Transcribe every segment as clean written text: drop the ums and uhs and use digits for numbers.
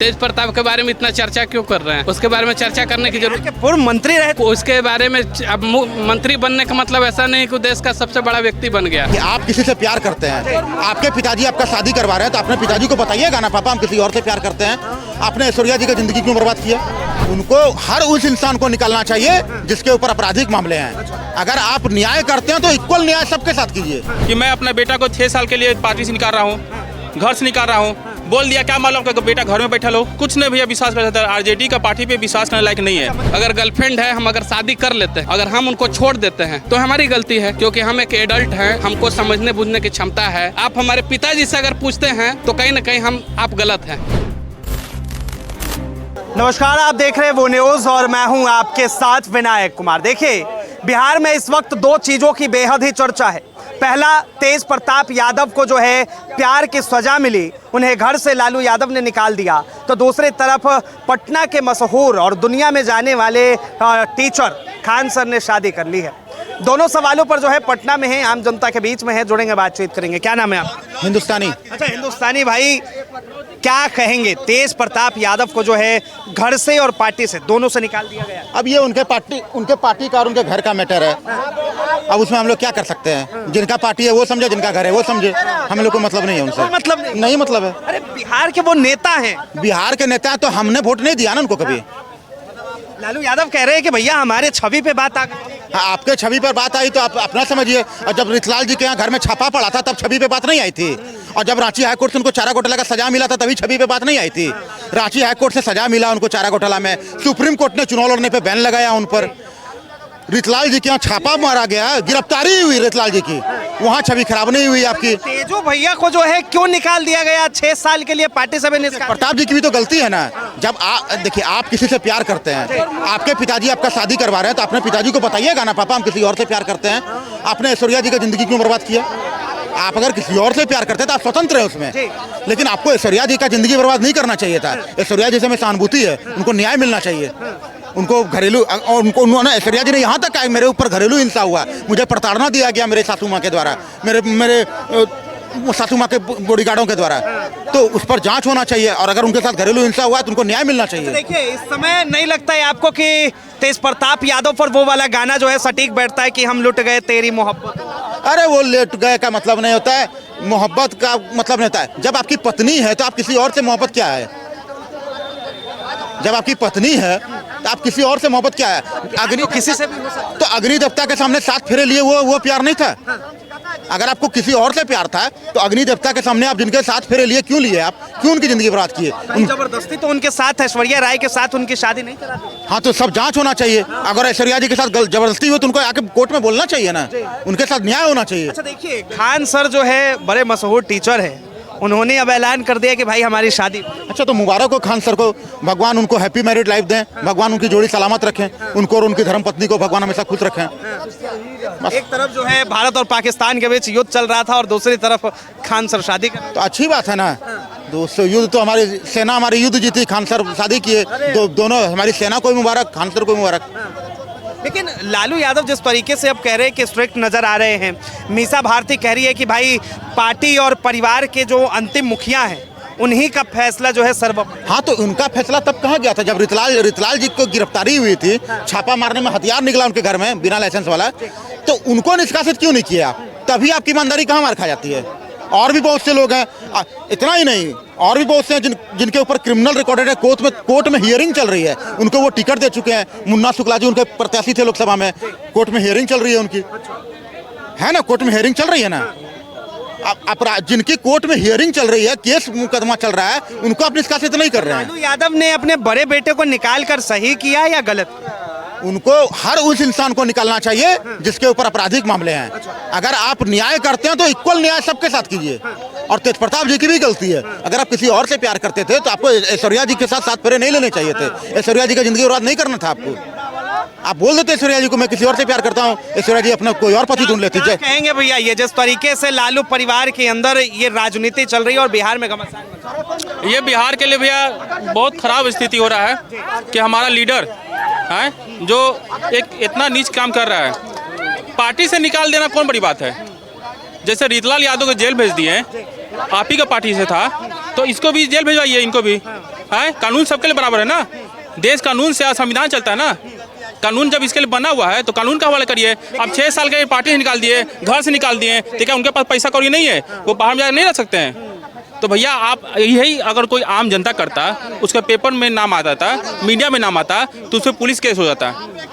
तेज प्रताप के बारे में इतना चर्चा क्यों कर रहे हैं? उसके बारे में चर्चा करने की जरूरत। पूर्व मंत्री रहे, उसके बारे में अब मंत्री बनने का मतलब ऐसा नहीं कि देश का सबसे बड़ा व्यक्ति बन गया। कि आप किसी से प्यार करते हैं, आपके पिताजी आपका शादी करवा रहे हैं तो अपने पिताजी को बताइएगा ना, पापा हम किसी और से प्यार करते हैं। आपने ऐश्वर्या जी का जिंदगी क्यों बर्बाद किया? उनको हर उस इंसान को निकालना चाहिए जिसके ऊपर आपराधिक मामले हैं। अगर आप न्याय करते हैं तो इक्वल न्याय सबके साथ कीजिए। कि मैं अपने बेटा को 6 साल के लिए पार्टी से निकाल रहा हूँ, घर से निकाल रहा हूँ, बोल दिया क्या मालूम कि बेटा घर में बैठा लो, कुछ नहीं भैया विश्वास कर सकता। आरजेडी का पार्टी पे विश्वास करने लायक नहीं है। अगर गर्लफ्रेंड है, हम अगर शादी कर लेते हैं, अगर हम उनको छोड़ देते हैं तो हमारी गलती है, क्योंकि हम एक एडल्ट हैं, हमको समझने बुझने की क्षमता है। आप हमारे पिताजी से अगर पूछते हैं तो कहीं ना कहीं आप गलत हैं। नमस्कार, आप देख रहे हैं वो न्यूज और मैं हूं आपके साथ विनायक कुमार। देखिए, बिहार में इस वक्त दो चीजों की बेहद ही चर्चा है। पहला, तेज प्रताप यादव को जो है प्यार की सजा मिली, उन्हें घर से लालू यादव ने निकाल दिया। तो दूसरी तरफ पटना के मशहूर और दुनिया में जाने वाले टीचर खान सर ने शादी कर ली है। दोनों सवालों पर जो है पटना में है, आम जनता के बीच में है, जुड़ेंगे, बातचीत करेंगे। क्या नाम है आप? हिंदुस्तानी। अच्छा, हिंदुस्तानी भाई, क्या कहेंगे? तेज प्रताप यादव को जो है घर से और पार्टी से, दोनों से निकाल दिया गया। अब ये उनके पार्टी का और उनके घर का मैटर है। अब उसमें हम लोग क्या कर सकते हैं? जिनका पार्टी है वो समझे, जिनका घर है वो समझे। हम लोग को मतलब नहीं है उनसे। मतलब नहीं मतलब है। अरे बिहार के वो नेता हैं, बिहार के नेता तो हमने वोट नहीं दिया ना उनको कभी। लालू यादव कह रहे हैं कि भैया हमारे छवि पे बात आ गई। हाँ, आपके छवि पर बात आई तो आप अपना समझिए। और जब रितलाल जी के यहाँ घर में छापा पड़ा था तब छवि पे बात नहीं आई थी। और जब रांची हाईकोर्ट से उनको चारा घोटाला का सजा मिला था तभी छवि पे बात नहीं आई थी। रांची हाईकोर्ट से सजा मिला उनको चारा घोटाला में, सुप्रीम कोर्ट ने चुनाव लड़ने पे बैन लगाया उन पर। रितलाल जी के यहाँ छापा मारा गया, गिरफ्तारी हुई रितलाल जी की, वहाँ छवि खराब नहीं हुई आपकी। तेजू भैया को जो है क्यों निकाल दिया गया? 6 साल के लिए पार्टी से भी निकाल। प्रताप जी की भी तो गलती है ना। जब देखिए, आप किसी से प्यार करते हैं, आपके पिताजी आपका शादी करवा रहे हैं तो अपने पिताजी को बताइएगा ना, पापा हम किसी और से प्यार करते हैं। आपने ऐश्वर्या जी का जिंदगी क्यों बर्बाद किया? आप अगर किसी और से प्यार करते हैं तो आप स्वतंत्र हैं उसमें, लेकिन आपको ऐश्वर्या जी का जिंदगी बर्बाद नहीं करना चाहिए था। ऐश्वर्या जी से में सहानुभूति है, उनको न्याय मिलना चाहिए। उनको घरेलू, और उन्होंने ऐश्वर्या जी ने यहाँ तक कहा मेरे ऊपर घरेलू हिंसा हुआ, मुझे प्रताड़ना दिया गया मेरे सासू माँ के द्वारा, मेरे सासू माँ के बॉडीगार्डों के द्वारा, तो उस पर जांच होना चाहिए। और अगर उनके साथ घरेलू हिंसा हुआ तो उनको न्याय मिलना चाहिए। देखिए, इस समय नहीं लगता है आपको कि तेज प्रताप यादव पर वो वाला गाना जो है सटीक बैठता है कि हम लुट गए तेरी मोहब्बत? अरे वो लेट गए का मतलब नहीं होता है, मोहब्बत का मतलब नहीं होता है। जब आपकी पत्नी है तो आप किसी और से मोहब्बत क्या है? जब आपकी पत्नी है तो आप किसी और से मोहब्बत क्या है? अग्नि किसी से भी हो सकता तो अग्नि देवता के सामने 7 फेरे लिए वो प्यार नहीं था? अगर आपको किसी और से प्यार था तो अग्नि देवता के सामने आप जिनके 7 फेरे लिए क्यों लिए? आप क्यों उनकी जिंदगी बर्बाद किए? जबरदस्ती तो उनके साथ ऐश्वर्या राय के साथ उनकी शादी नहीं करा दी। हाँ, तो सब जांच होना चाहिए। अगर ऐश्वर्या जी के साथ जबरदस्ती हो तो उनको आके कोर्ट में बोलना चाहिए ना, उनके साथ न्याय होना चाहिए। अच्छा, देखिए, खान सर जो है बड़े मशहूर टीचर है, उन्होंने अब ऐलान कर दिया कि भाई हमारी शादी। अच्छा, तो मुबारक हो खान सर को, भगवान उनको हैप्पी मैरिड लाइफ दें, भगवान उनकी जोड़ी सलामत रखें, उनको और उनकी धर्मपत्नी को भगवान हमेशा खुश रखें। एक तरफ जो है भारत और पाकिस्तान के बीच युद्ध चल रहा था और दूसरी तरफ खान सर शादी कर, तो अच्छी बात है ना। दोस्तों, युद्ध तो हमारी सेना, हमारी युद्ध जीती, खान सर शादी किए, दोनों हमारी सेना को भी मुबारक, खान सर को भी मुबारक। लेकिन लालू यादव जिस तरीके से अब कह रहे हैं कि स्ट्रिक्ट नजर आ रहे हैं, मीसा भारती कह रही है कि भाई पार्टी और परिवार के जो अंतिम मुखिया हैं उन्हीं का फैसला जो है सर्वोपरि। हाँ, तो उनका फैसला तब कहाँ गया था जब रितलाल जी को गिरफ्तारी हुई थी, छापा मारने में हथियार निकला उनके घर में बिना लाइसेंस वाला, तो उनको निष्कासित क्यों नहीं किया? तभी आपकी ईमानदारी कहाँ मार खा जाती है। और भी बहुत से लोग हैं, इतना ही नहीं, और भी बहुत से हैं जिनके ऊपर क्रिमिनल रिकॉर्डेड है, कोर्ट में हियरिंग चल रही है, उनको वो टिकट दे चुके हैं। मुन्ना शुक्ला जी उनके प्रत्याशी थे लोकसभा में, कोर्ट में हियरिंग चल रही है उनकी, है ना, कोर्ट में हियरिंग चल रही है ना। अपराध जिनकी कोर्ट में हियरिंग चल रही है, केस मुकदमा चल रहा है, उनको आप निष्कासित नहीं कर रहे हैं। लालू यादव ने अपने बड़े बेटे को निकाल कर सही किया या गलत? उनको हर उस इंसान को निकालना चाहिए जिसके ऊपर आपराधिक मामले हैं। अगर आप न्याय करते हैं तो इक्वल न्याय सबके साथ कीजिए। और तेज प्रताप जी की भी गलती है, अगर आप किसी और से प्यार करते थे तो आपको ऐश्वर्या जी के साथ 7 फेरे नहीं लेने चाहिए थे। ऐश्वर्या जी का जिंदगी बर्बाद नहीं करना था आपको। आप बोल देते ऐश्वर्या जी को मैं किसी और से प्यार करता हूँ, ऐश्वर्या जी अपना कोई और पति ढूंढ लेती। कहेंगे भैया, ये जिस तरीके से लालू परिवार के अंदर ये राजनीति चल रही है और बिहार में घमासान, ये बिहार के लिए भैया बहुत खराब स्थिति हो रहा है कि हमारा लीडर है जो एक इतना नीच काम कर रहा है, पार्टी से निकाल देना कौन बड़ी बात है? जैसे रितलाल यादव को जेल भेज दिए, आप ही का पार्टी से था, तो इसको भी जेल भेजवाइए, इनको भी। है, कानून सबके लिए बराबर है ना। देश कानून से संविधान चलता है ना। कानून जब इसके लिए बना हुआ है तो कानून का हवाले करिए। आप 6 साल के पार्टी से निकाल दिए, घर से निकाल दिए, तो क्या उनके पास पैसा कौड़ी नहीं है? वो बाहर में जाकर नहीं रह सकते हैं? तो भैया आप यही अगर कोई आम जनता करता, उसके पेपर में नाम आता था, मीडिया में नाम आता, तो उस पर पुलिस केस हो जाता।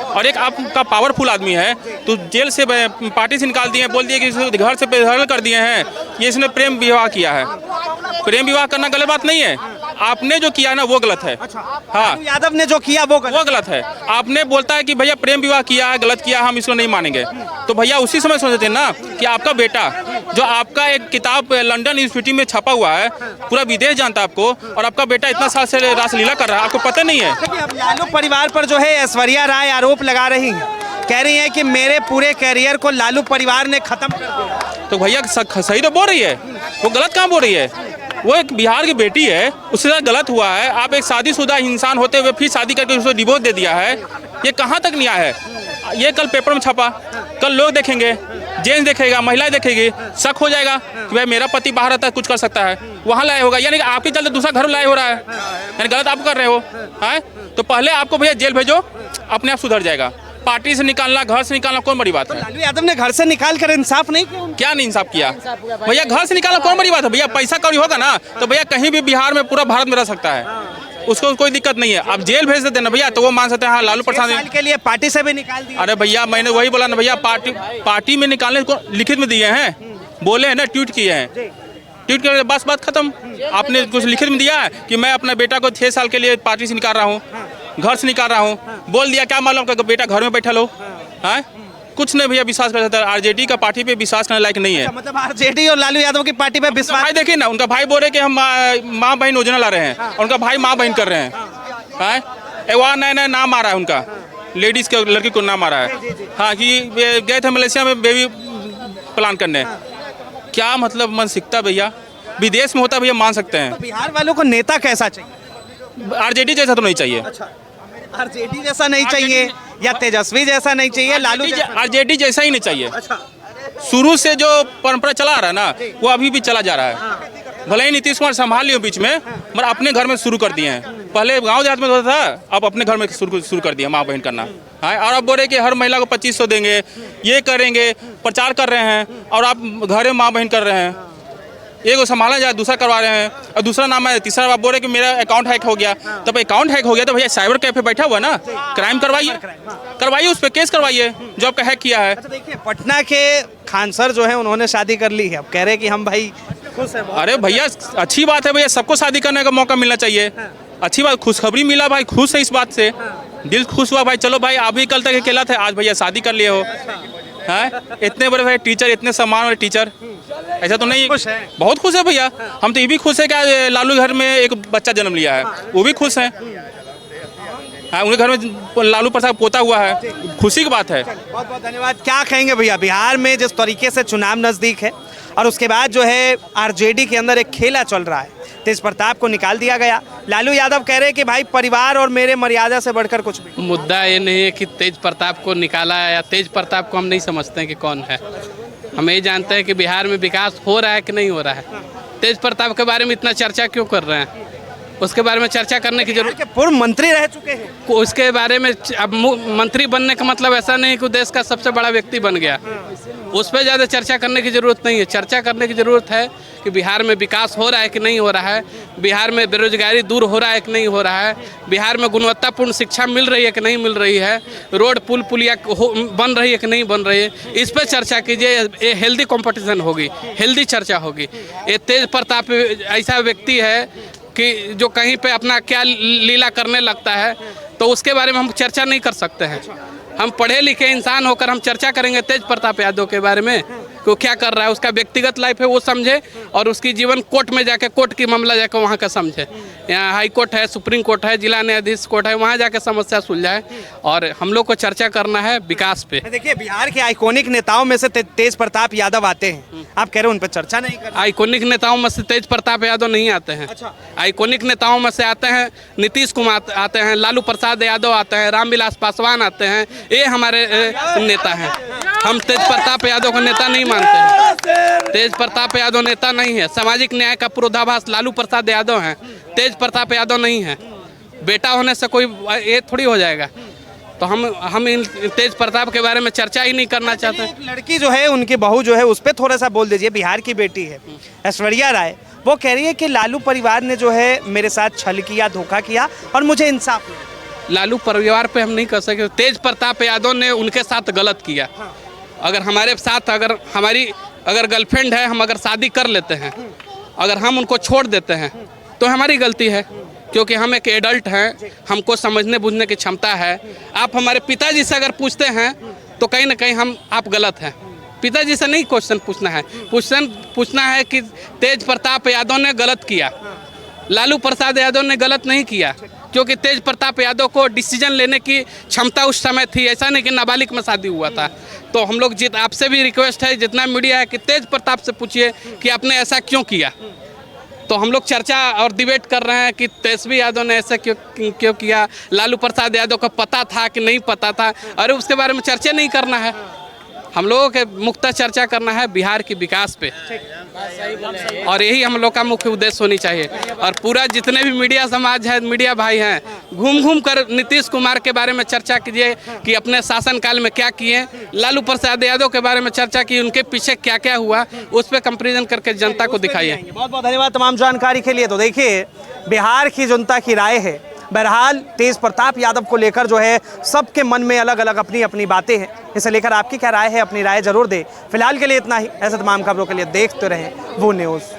और एक आपका पावरफुल आदमी है तो जेल से पार्टी से निकाल दिए, बोल दिए कि घर से बेदखल कर दिए हैं, ये इसने प्रेम विवाह किया है। प्रेम विवाह करना गलत बात नहीं है, आपने जो किया है ना वो गलत है। हाँ, यादव ने जो किया वो गलत है। आपने बोलता है कि भैया प्रेम विवाह किया है, गलत किया, हम इसको नहीं मानेंगे। तो भैया उसी समय सोचते हैं ना कि आपका बेटा जो आपका एक किताब लंदन यूनिवर्सिटी में छपा हुआ है, पूरा विदेश जानता है आपको, और आपका बेटा इतना साल से रासलीला कर रहा है, आपको पता नहीं है। अब लालू परिवार पर जो है ऐश्वर्या राय आरोप लगा रही हैं, कह रही हैं कि मेरे पूरे कैरियर को लालू परिवार ने खत्म कर दिया। तो भैया सही तो बोल रही है, वो गलत काम बोल रही है। वो एक बिहार की बेटी है, उसके साथ गलत हुआ है। आप एक शादीशुदा इंसान होते हुए फिर शादी करके उसको डिवोर्स दे दिया है, ये कहाँ तक न्याय है? ये कल पेपर में छपा, कल लोग देखेंगे, जेंट्स देखेगा, महिलाएं देखेगी, शक हो जाएगा कि भाई मेरा पति बाहर रहता है, कुछ कर सकता है, वहाँ लाए होगा, यानी कि आपके चलते दूसरा घर लाए हो रहा है, यानी गलत आप कर रहे हो। है तो पहले आपको भैया जेल भेजो, अपने आप सुधर जाएगा। पार्टी से निकालना, घर से निकालना कौन बड़ी बात है? लालू यादव ने घर से निकाल कर इंसाफ नहीं किया। क्या नहीं इंसाफ किया भैया? घर से निकालना कौन बड़ी बात है? भैया पैसा कौड़ी होगा ना तो भैया कहीं भी बिहार में, पूरा भारत में रह सकता है, उसको कोई दिक्कत नहीं है। आप जेल भेज देते ना भैया तो वो मान सकते हैं हाँ लालू प्रसाद के लिए पार्टी से भी निकाल दिया। अरे भैया मैंने वही बोला ना भैया, पार्टी में निकालने को लिखित में दिए हैं, बोले हैं ना, ट्वीट किए हैं, ट्वीट करके बस बात खत्म। आपने कुछ लिखित में दिया है कि मैं अपना बेटा को 6 साल के लिए पार्टी से निकाल रहा हूँ, घर से निकाल रहा हूँ, बोल दिया। क्या मालूम का बेटा घर में बैठा लो? है कुछ नहीं भैया, विश्वास कर सकता है। आरजेडी का पार्टी पे विश्वास करने लायक नहीं है। मतलब आरजेडी और लालू यादव की पार्टी पे विश्वास। भाई देखिए ना, उनका भाई बोल रहे कि हम माँ बहन योजना ला रहे हैं, और उनका भाई माँ बहन कर रहे हैं। वहाँ नया नया नाम आ रहा है उनका, लेडीज के लड़की को नाम आ रहा है। हाँ कि गए थे मलेशिया में बेबी प्लान करने। क्या मतलब मानसिकता भैया? विदेश में होता भैया मान सकते हैं। बिहार वालों को नेता कैसा चाहिए? आरजेडी जैसा तो नहीं चाहिए। आरजेडी जैसा नहीं चाहिए या तेजस्वी जैसा नहीं चाहिए? लालू आरजेडी जैसा ही नहीं चाहिए। शुरू से जो परंपरा चला आ रहा है ना वो अभी भी चला जा रहा है। भले ही नीतीश कुमार संभाल लियो बीच में, मगर अपने घर में शुरू कर दिए हैं। पहले गांव देहात में होता था, अब अपने घर में शुरू कर दिया माँ बहन करना। हाँ, और अब बोल रहे कि हर महिला को 2500 देंगे, ये करेंगे, प्रचार कर रहे हैं, और आप घर में माँ बहन कर रहे हैं। एक को संभाला जाए, दूसरा करवा रहे हैं, और दूसरा नाम है, तीसरा आप बोल रहे कि मेरा अकाउंट हैक हो गया। तब अकाउंट हैक हो गया तो भैया साइबर कैफे बैठा हुआ ना, क्राइम करवाइए, उस पर केस करवाइए जो आपका हैक किया है। देखिए पटना के खान सर जो है उन्होंने शादी कर ली है, अब कह रहे कि हम भाई खुश हैं। अरे भैया अच्छी बात है भैया, सबको शादी करने का मौका मिलना चाहिए। अच्छी बात, खुशखबरी मिला भाई, खुश है इस बात से, दिल खुश हुआ भाई। चलो भाई, अभी कल तक अकेला थे, आज भैया शादी कर लिए हो। है इतने बड़े भाई टीचर, इतने सम्मान वाले टीचर, ऐसा तो नहीं। खुश है, बहुत खुश है भैया। हम तो ये भी खुश है कि लालू घर में एक बच्चा जन्म लिया है, वो भी खुश है। हाँ, उनके घर में लालू प्रसाद पोता हुआ है, खुशी की बात है। बहुत बहुत धन्यवाद। क्या कहेंगे भैया, बिहार में जिस तरीके से चुनाव नजदीक है और उसके बाद जो है आरजेडी के अंदर एक खेला चल रहा है, तेज प्रताप को निकाल दिया गया, लालू यादव कह रहे हैं कि भाई परिवार और मेरे मर्यादा से बढ़कर कुछ भी। मुद्दा ये नहीं है कि तेज प्रताप को निकाला है, या तेज प्रताप को हम नहीं समझते हैं कि कौन है। हम ये जानते हैं कि बिहार में विकास हो रहा है कि नहीं हो रहा है। तेज प्रताप के बारे में इतना चर्चा क्यों कर रहे हैं? उसके बारे में चर्चा करने की जरूरत। पूर्व मंत्री रह चुके हैं, उसके बारे में अब मंत्री बनने का मतलब ऐसा नहीं कि देश का सबसे बड़ा व्यक्ति बन गया, उस पर ज़्यादा चर्चा करने की ज़रूरत नहीं है। चर्चा करने की ज़रूरत है कि बिहार में विकास हो रहा है कि नहीं हो रहा है, बिहार में बेरोजगारी दूर हो रहा है कि नहीं हो रहा है, बिहार में गुणवत्तापूर्ण शिक्षा मिल रही है कि नहीं मिल रही है, रोड पुल पुलिया बन रही है कि नहीं बन रही है, इस पर चर्चा कीजिए। ये हेल्दी कंपटीशन होगी, हेल्दी चर्चा होगी। ये तेज प्रताप ऐसा व्यक्ति है कि जो कहीं पे अपना क्या लीला करने लगता है, तो उसके बारे में हम चर्चा नहीं कर सकते हैं। हम पढ़े लिखे इंसान होकर हम चर्चा करेंगे तेज प्रताप यादव के बारे में कि वो क्या कर रहा है, उसका व्यक्तिगत लाइफ है वो समझे, और उसकी जीवन कोर्ट में जाके, कोर्ट की मामला जाके वहाँ का समझे। यहाँ हाई कोर्ट है, सुप्रीम कोर्ट है, जिला न्यायाधीश कोर्ट है, वहाँ जाके समस्या सुलझाए। और हम लोग को चर्चा करना है विकास पे। देखिए बिहार के आइकॉनिक नेताओं में से तेज प्रताप यादव आते हैं, आप कह रहे हो उन पर चर्चा नहीं कर? आइकॉनिक नेताओं में से तेज प्रताप यादव नहीं आते हैं। आइकॉनिक नेताओं में से आते हैं नीतीश कुमार आते हैं, लालू प्रसाद यादव आते हैं, रामविलास पासवान आते हैं, ये हमारे नेता हैं। हम तेज प्रताप यादव को नेता नहीं मानते हैं। तेज प्रताप यादव नेता नहीं है। सामाजिक न्याय का पूर्वाभास लालू प्रसाद यादव हैं, तेज प्रताप यादव नहीं है। बेटा होने से कोई ये थोड़ी हो जाएगा। तो हम इन तेज प्रताप के बारे में चर्चा ही नहीं करना चाहते। एक लड़की जो है, उनकी बहू जो है, उस पर थोड़ा सा बोल दीजिए। बिहार की बेटी है ऐश्वर्या राय, वो कह रही है कि लालू परिवार ने जो है मेरे साथ छल किया, धोखा किया और मुझे इंसाफ मिला। लालू परिवार पे हम नहीं कर सके। तेज प्रताप यादव ने उनके साथ गलत किया। अगर हमारे साथ हमारी गर्लफ्रेंड है, हम अगर शादी कर लेते हैं, अगर हम उनको छोड़ देते हैं तो हमारी गलती है, क्योंकि हम एक एडल्ट हैं, हमको समझने बूझने की क्षमता है। आप हमारे पिताजी से अगर पूछते हैं तो कहीं ना कहीं आप गलत हैं। पिताजी से नहीं क्वेश्चन पूछना है, पूछना है कि तेज प्रताप यादव ने गलत किया, लालू प्रसाद यादव ने गलत नहीं किया, क्योंकि तेज प्रताप यादव को डिसीजन लेने की क्षमता उस समय थी। ऐसा नहीं कि नाबालिग में शादी हुआ था। तो हम लोग आपसे भी रिक्वेस्ट है, जितना मीडिया है, कि तेज प्रताप से पूछिए कि आपने ऐसा क्यों किया। तो हम लोग चर्चा और डिबेट कर रहे हैं कि तेजस्वी यादव ने ऐसा क्यों किया, लालू प्रसाद यादव को पता था कि नहीं पता था। अरे उसके बारे में चर्चा नहीं करना है, हम लोगों के मुख्य चर्चा करना है बिहार की विकास पे, और यही हम लोग का मुख्य उद्देश्य होनी चाहिए। और पूरा जितने भी मीडिया समाज है, मीडिया भाई हैं, घूम कर नीतीश कुमार के बारे में चर्चा कीजिए कि अपने शासनकाल में क्या किए, लालू प्रसाद यादव के बारे में चर्चा की, उनके पीछे क्या क्या हुआ, उस पर कंपेरिजन करके जनता को दिखाइए। बहुत बहुत धन्यवाद तमाम जानकारी के लिए। तो देखिए, बिहार की जनता की राय है। बहरहाल तेज प्रताप यादव को लेकर जो है सबके मन में अलग अलग अपनी अपनी बातें हैं। इसे लेकर आपकी क्या राय है, अपनी राय जरूर दें। फिलहाल के लिए इतना ही। ऐसे तमाम खबरों के लिए देखते रहें वो न्यूज़।